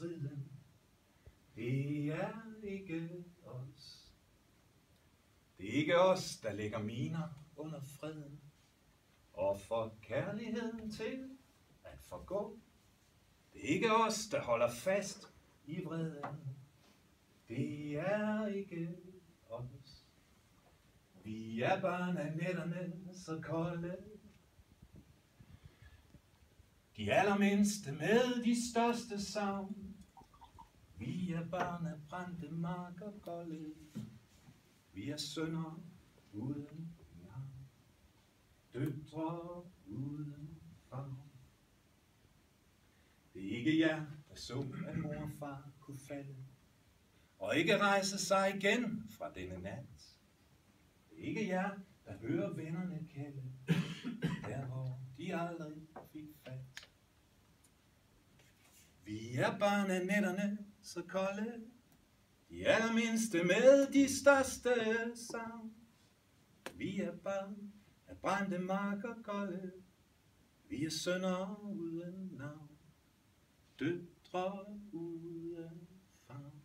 striden, det er ikke os. Det er ikke os, der lægger miner under freden, og får kærligheden til at forgå. Det er ikke os, der holder fast i vreden, det er ikke os. Vi er barn af nætterne så kolde, de allermindste med de største savn. Vi er barn af brændte marker golde, vi er sønner uden navn, døtre uden favn. Det er ikke jer, der så, at mor og far kunne falde, og ikke rejse sig igen fra denne nat. Det er ikke jer, der hører vennerne kalde, der hvor de aldrig fik fat. Vi er barn af nætterne så kolde, de allermindste med de største savn. Vi er barn af brændte marker golde, vi er sønner uden navn, døtre uden favn.